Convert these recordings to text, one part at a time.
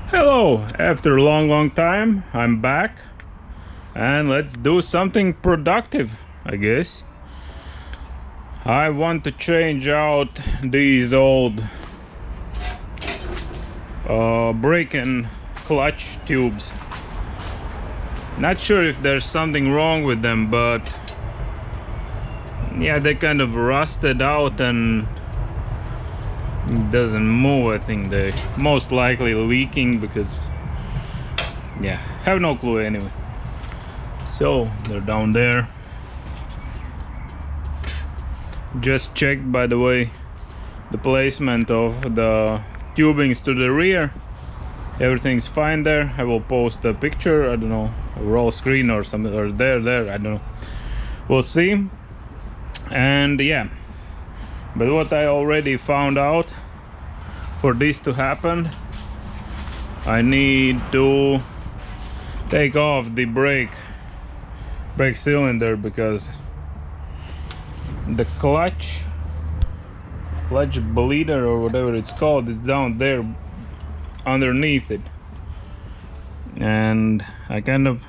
Hello, after a long time I'm back and let's do something productive, I guess. I want to change out these old brake and clutch tubes. Not sure if there's something wrong with them, but yeah, they kind of rusted out and it doesn't move. I think they most likely leaking because yeah, have no clue anyway. So they're down there. Just checked, by the way, the placement of the tubings to the rear. Everything's fine there. I will post a picture, I don't know, a roll screen or something, or there, I don't know. We'll see. And yeah, but what I already found out, for this to happen, I need to take off the brake cylinder because the clutch bleeder or whatever it's called is down there underneath it, and I kind of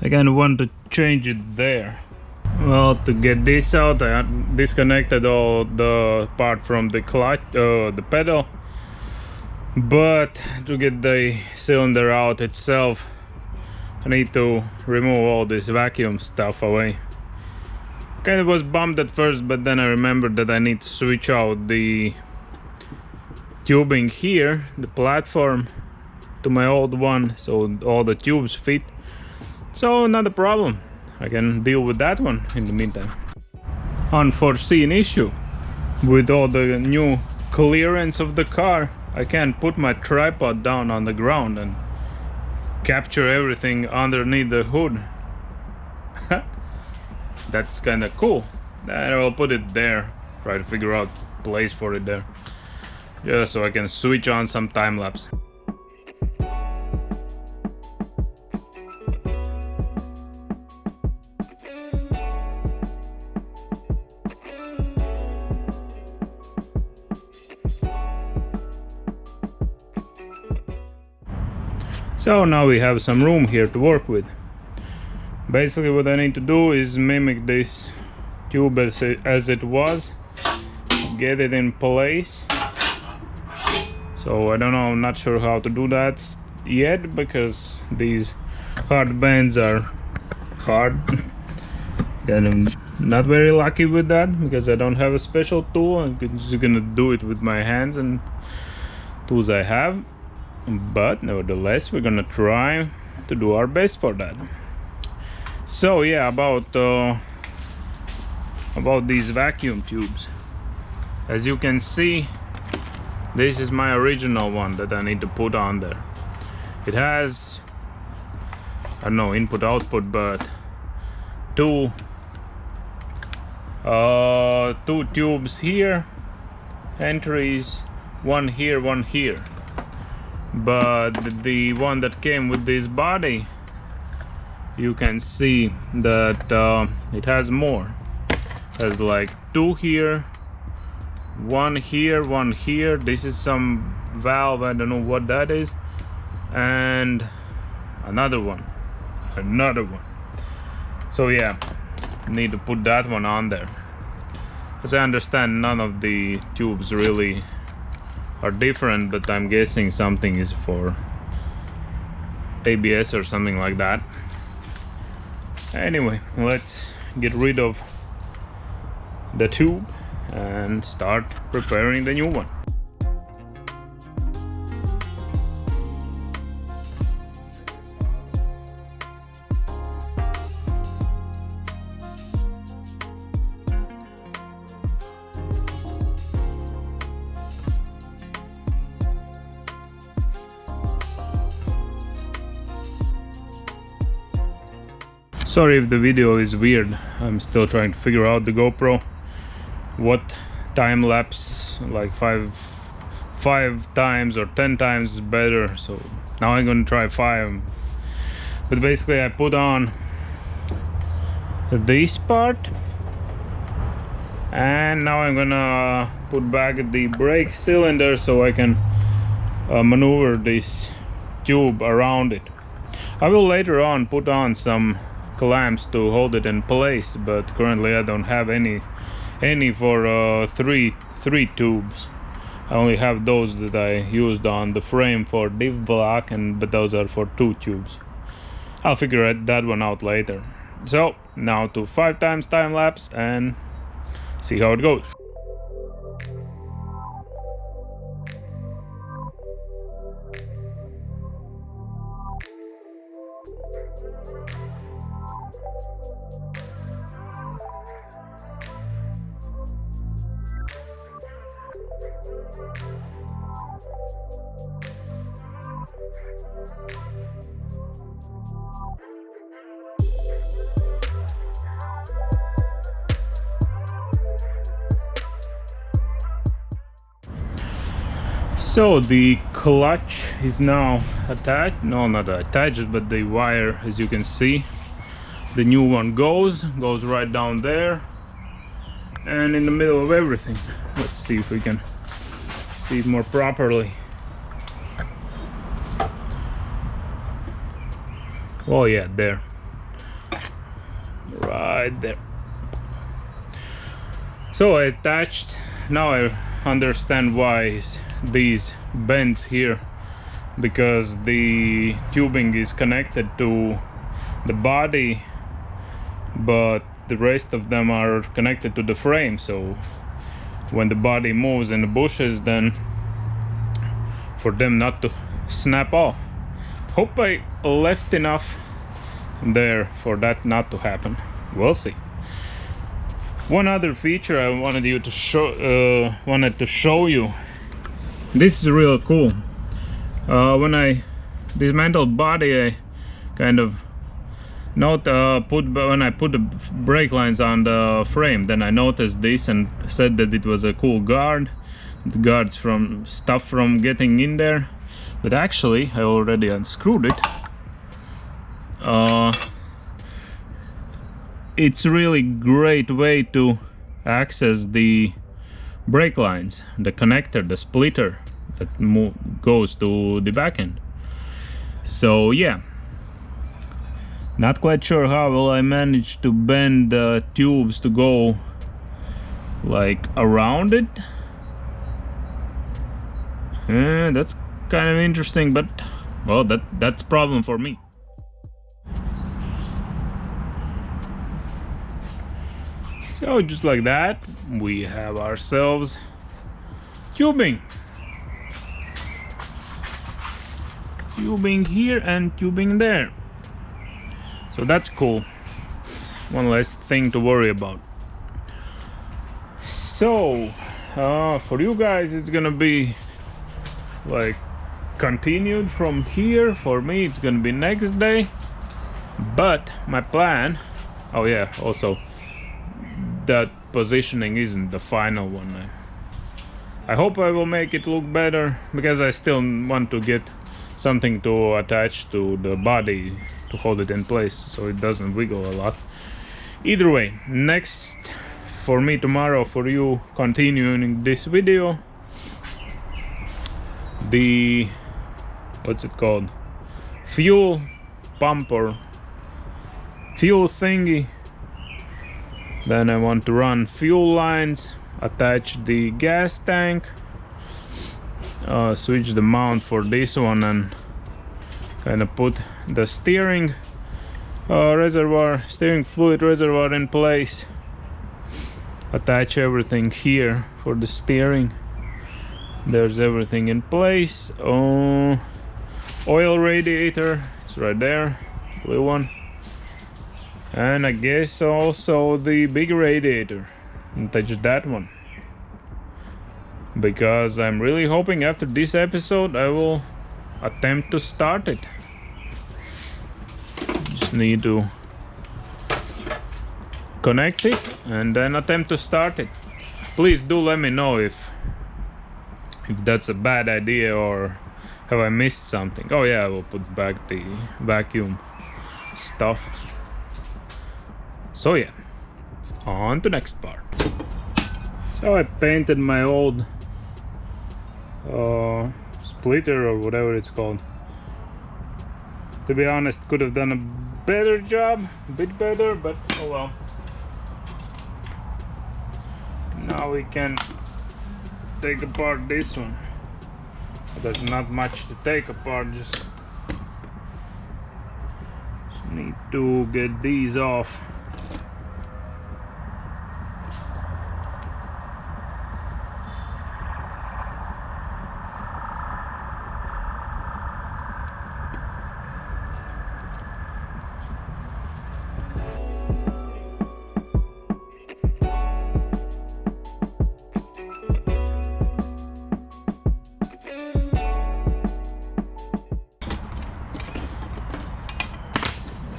want to change it there. Well, to get this out, I disconnected all the part from the clutch, the pedal, but to get the cylinder out itself, I need to remove all this vacuum stuff away. Kind of was bummed at first, but then I remembered that I need to switch out the tubing here, the platform, to my old one, so all the tubes fit. So not a problem, I can deal with that one in the meantime. Unforeseen issue. With all the new clearance of the car, I can't put my tripod down on the ground and capture everything underneath the hood. That's kind of cool. And I'll put it there, try to figure out place for it there, just so I can switch on some time lapse. So now we have some room here to work with. Basically what I need to do is mimic this tube as it was, get it in place. So I don't know, I'm not sure how to do that yet because these hard bands are hard. And I'm not very lucky with that because I don't have a special tool. I'm just gonna do it with my hands and tools I have. But nevertheless, we're gonna try to do our best for that. So yeah, about these vacuum tubes. As you can see, this is my original one that I need to put on there. It has, I don't know, input output, but two tubes here, entries, one here, one here. But the one that came with this body, you can see that it has more. It has like two here, one here, one here. This is some valve, I don't know what that is, and another one. So yeah, need to put that one on there. As I understand, none of the tubes really are different, but I'm guessing something is for ABS or something like that. Anyway, let's get rid of the tube and start preparing the new one. Sorry if the video is weird, I'm still trying to figure out the GoPro, what time lapse, like five times or 10 times is better, so now I'm gonna try 5. But basically I put on this part, and now I'm gonna put back the brake cylinder so I can maneuver this tube around it. I will later on put on some clamps to hold it in place, but currently I don't have any for three tubes. I only have those that I used on the frame for div block, but those are for 2 tubes. I'll figure that one out later. So now to 5 times time lapse and see how it goes. So the clutch is now attached, no, not attached, but the wire, as you can see, the new one goes right down there and in the middle of everything. Let's see if we can see it more properly. Oh yeah, there, right there. So I attached, now I understand why these bends here, because the tubing is connected to the body, but the rest of them are connected to the frame. So when the body moves in the bushes, then for them not to snap off. Hope I left enough there for that not to happen. We'll see. One other feature I wanted to show you. This is real cool. When I dismantled body, I kind of when I put the brake lines on the frame, then I noticed this and said that it was a cool guard. The guards from stuff from getting in there, but actually I already unscrewed it. It's really great way to access the brake lines, the connector, the splitter that goes to the back end. So yeah, not quite sure how will I manage to bend the tubes to go like around it. That's kind of interesting, but well, that's a problem for me. So just like that, we have ourselves tubing here and tubing there. So that's cool. One less thing to worry about. So for you guys it's gonna be like continued from here. For me it's gonna be next day, but my plan, oh yeah, also that positioning isn't the final one. I hope I will make it look better, because I still want to get something to attach to the body to hold it in place so it doesn't wiggle a lot. Either way, next for me tomorrow, for you continuing this video, the what's it called, fuel pump or fuel thingy. Then I want to run fuel lines, attach the gas tank, switch the mount for this one, and kind of put the steering fluid reservoir in place. Attach everything here for the steering. There's everything in place. Oil radiator, it's right there, blue one. And I guess also the big radiator, attach that one, because I'm really hoping after this episode I will attempt to start it. Just need to connect it and then attempt to start it. Please do let me know if that's a bad idea or have I missed something. Oh yeah, I will put back the vacuum stuff. So yeah, on to next part. So I painted my old splitter or whatever it's called. To be honest, could have done a better job, a bit better, but oh well. Now we can take apart this one. There's not much to take apart, just need to get these off.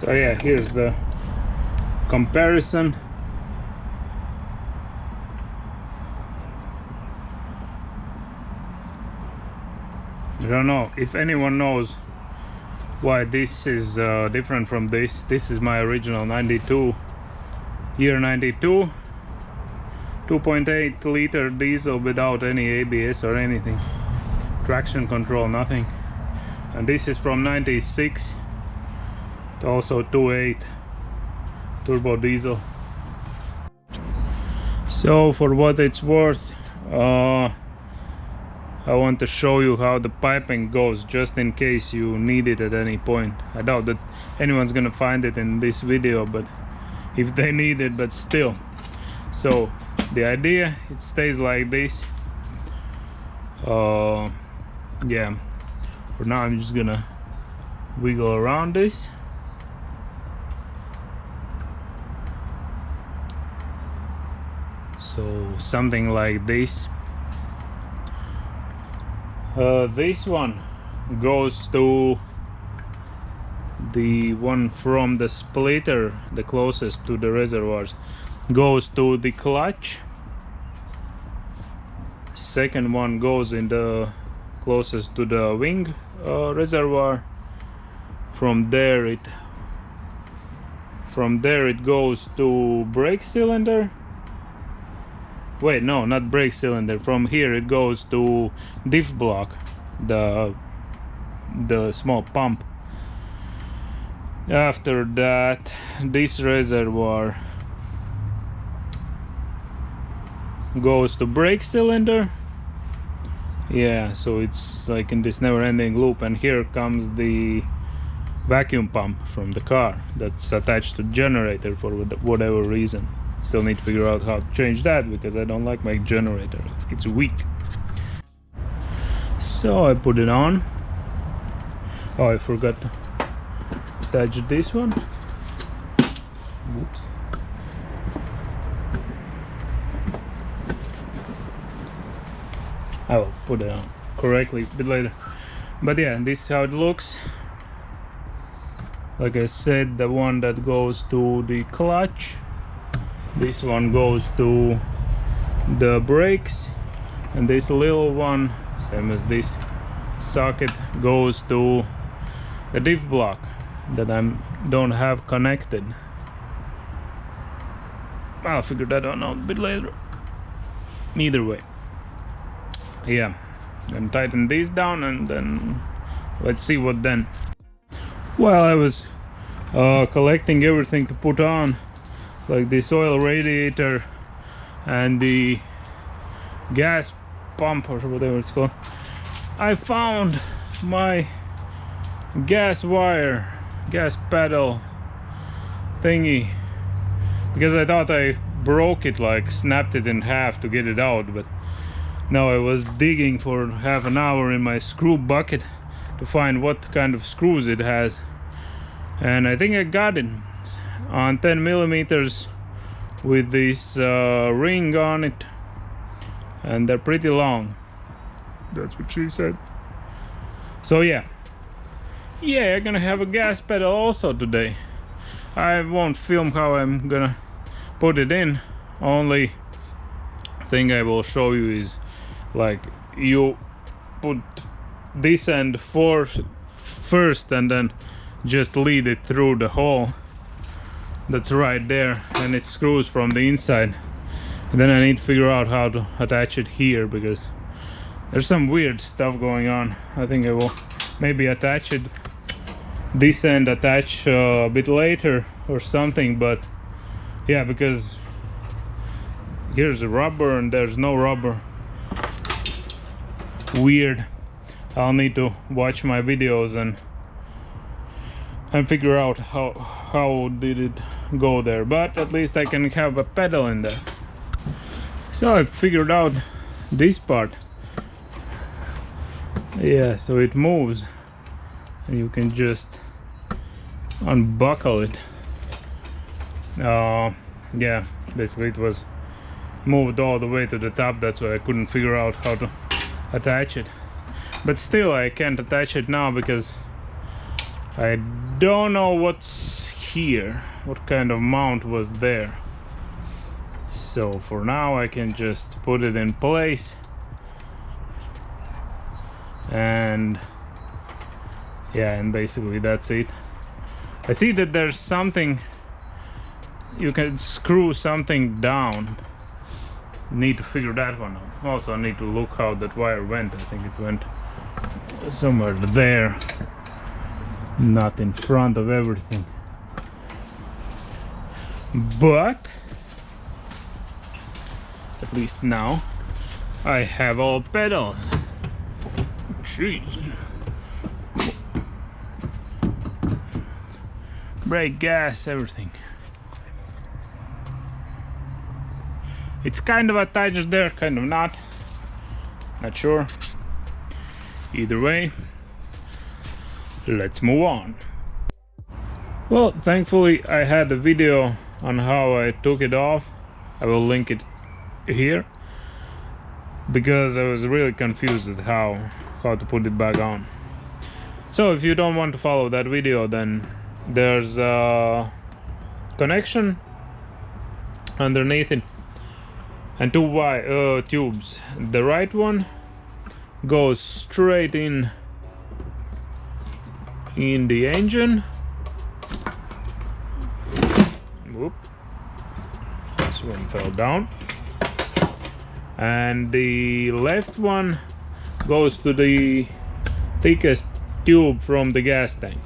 So yeah, here's the comparison. I don't know if anyone knows why this is different from this. This is my original 92, year 92, 2.8 liter diesel without any ABS or anything, traction control, nothing. And this is from 96. Also 2.8 turbo diesel. So for what it's worth, I want to show you how the piping goes, just in case you need it at any point. I doubt that anyone's gonna find it in this video, but if they need it, but still. So the idea, it stays like this. Yeah, for now I'm just gonna wiggle around this. So something like this. This one goes to the one from the splitter, the closest to the reservoirs, goes to the clutch. Second one goes in the closest to the wing reservoir. From there it goes to brake cylinder. Wait, no, not brake cylinder. From here it goes to diff block, the small pump. After that, this reservoir goes to brake cylinder. Yeah, so it's like in this never-ending loop. And here comes the vacuum pump from the car that's attached to generator for whatever reason. Still need to figure out how to change that, because I don't like my generator, it's weak. So I put it on. Oh, I forgot to attach this one. Whoops. I will put it on correctly a bit later. But yeah, this is how it looks. Like I said, the one that goes to the clutch, this one goes to the brakes, and this little one, same as this socket, goes to the diff block that I don't have connected. I'll figure that out a bit later. Either way, yeah, then tighten these down, and then let's see what then. While I was collecting everything to put on, like this oil radiator and the gas pump or whatever it's called, I found my gas wire, gas pedal thingy, because I thought I broke it, like snapped it in half to get it out. But now I was digging for half an hour in my screw bucket to find what kind of screws it has, and I think I got it on 10 millimeters with this ring on it, and they're pretty long. That's what she said. So yeah, I'm gonna have a gas pedal also today. I won't film how I'm gonna put it in. Only thing I will show you is, like, you put this end first and then just lead it through the hole that's right there, and it screws from the inside. And then I need to figure out how to attach it here, because There's some weird stuff going on. I think I will maybe attach it, this end attach a bit later or something, but yeah, because here's a rubber and there's no rubber. Weird. I'll need to watch my videos and figure out how did it go there, but at least I can have a pedal in there. So I figured out this part. Yeah, so it moves and you can just unbuckle it. Yeah, basically it was moved all the way to the top, that's why I couldn't figure out how to attach it. But still I can't attach it now because I don't know what's here, what kind of mount was there. So for now I can just put it in place, and yeah, and basically that's it. I see that there's something, you can screw something down. Need to figure that one out. Also I need to look how that wire went. I think it went somewhere there, not in front of everything. But at least now I have all pedals. Jeez. Brake, gas, everything. It's kind of attached there, kind of not sure. Either way, let's move on. Well, thankfully I had a video on how I took it off. I will link it here, because I was really confused at how to put it back on. So if you don't want to follow that video, then there's a connection underneath it and two tubes. The right one goes straight in the engine. Whoop. This one fell down. And the left one goes to the thickest tube from the gas tank.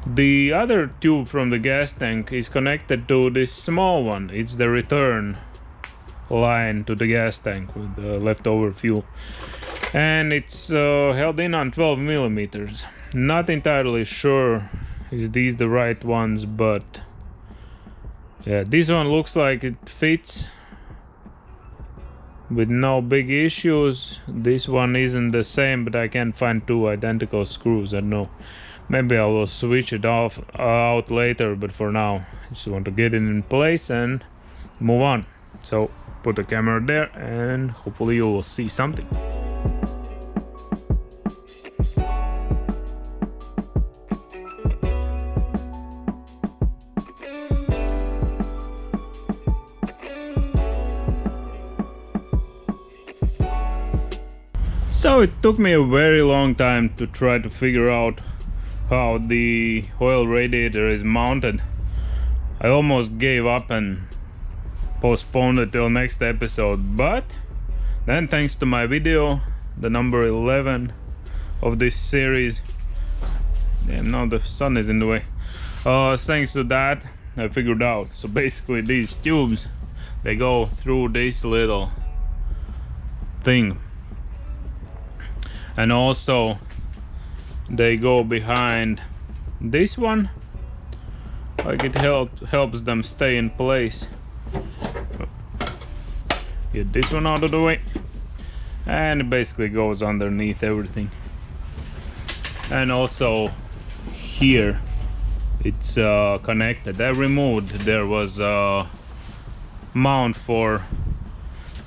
The other tube from the gas tank is connected to this small one. It's the return line to the gas tank with the leftover fuel, and it's held in on 12 millimeters. Not entirely sure is these the right ones, but yeah, this one looks like it fits with no big issues. This one isn't the same, but I can't find two identical screws. I don't know, maybe I will switch it out later, but for now I just want to get it in place and move on. So put the camera there and hopefully you will see something. So it took me a very long time to try to figure out how the oil radiator is mounted. I almost gave up and postponed it till next episode, but then thanks to my video, the number 11 of this series, damn, now the sun is in the way, thanks to that I figured out. So basically these tubes, they go through this little thing, and also they go behind this one, like it helps them stay in place. Get this one out of the way, and it basically goes underneath everything. And also here it's connected. I removed, there was a mount for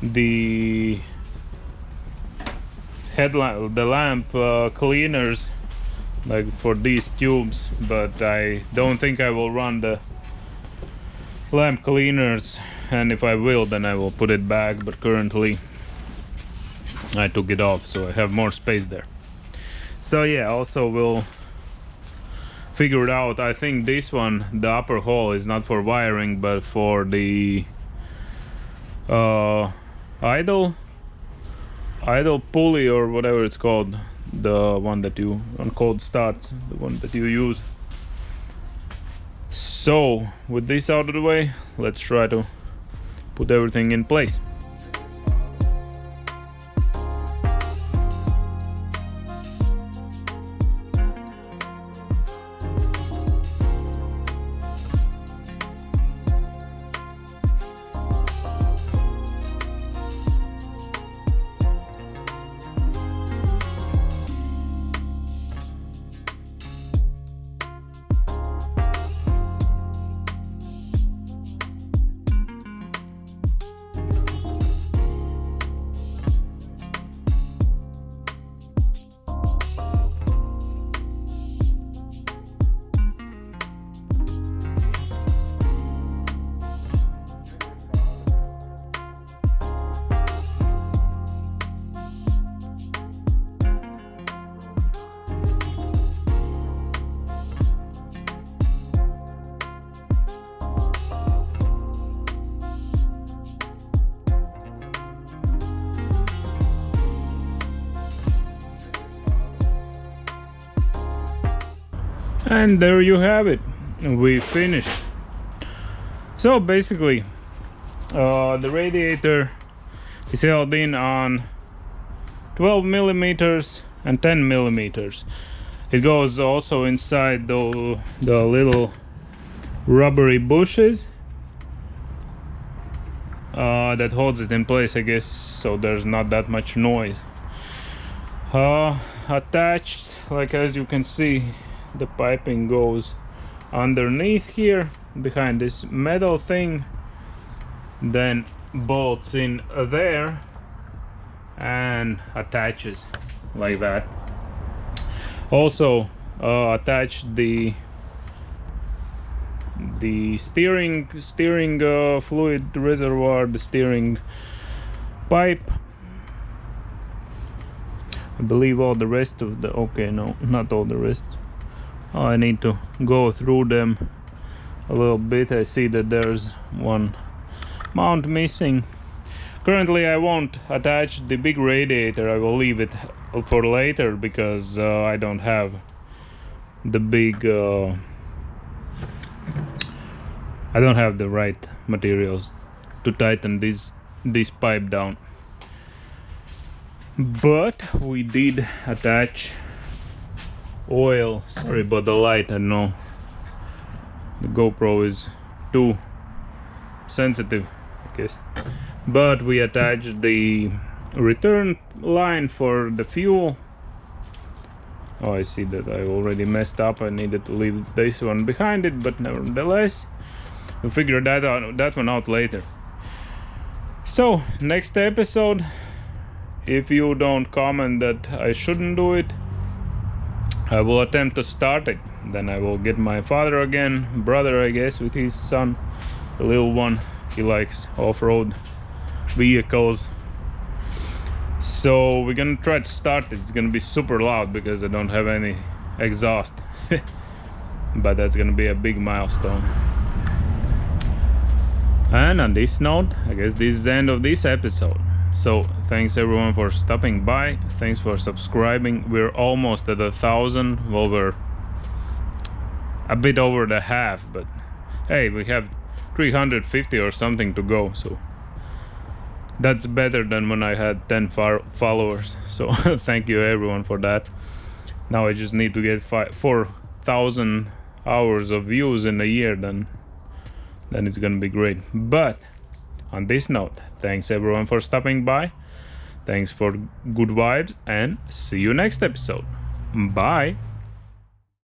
the headlamp, the lamp cleaners, like for these tubes, but I don't think I will run the lamp cleaners, and if I will, then I will put it back, but currently I took it off, so I have more space there. So yeah, also we'll figure it out. I think this one, the upper hole, is not for wiring but for the idle idle pulley or whatever it's called, the one that you on cold starts, the one that you use. So with this out of the way, let's try to put everything in place. And there you have it, we finished. So basically the radiator is held in on 12 millimeters and 10 millimeters. It goes also inside the little rubbery bushes that holds it in place, I guess, so there's not that much noise. Attached, like as you can see, the piping goes underneath here behind this metal thing, then bolts in there and attaches like that. Also attached the steering fluid reservoir, the steering pipe. I believe all the rest of the, okay, no, not all the rest. I need to go through them a little bit. I see that there's one mount missing. Currently I won't attach the big radiator, I will leave it for later because I don't have the big I don't have the right materials to tighten this pipe down. But we did attach oil. Sorry about the light, I know the GoPro is too sensitive, I guess. But we attached the return line for the fuel. Oh, I see that I already messed up. I needed to leave this one behind it, but nevertheless we'll figure that one out later. So next episode, if you don't comment that I shouldn't do it, I will attempt to start it. Then I will get my father again, brother I guess, with his son, the little one. He likes off-road vehicles. So we're gonna try to start it. It's gonna be super loud because I don't have any exhaust. But that's gonna be a big milestone. And on this note, I guess this is the end of this episode. So thanks everyone for stopping by, thanks for subscribing. We're almost at 1,000. Well, we're a bit over the half, but hey, we have 350 or something to go, so that's better than when I had 10 followers. So thank you everyone for that. Now I just need to get 4,000 hours of views in a year, then it's gonna be great. But on this note, thanks everyone for stopping by, thanks for good vibes, and see you next episode. Bye.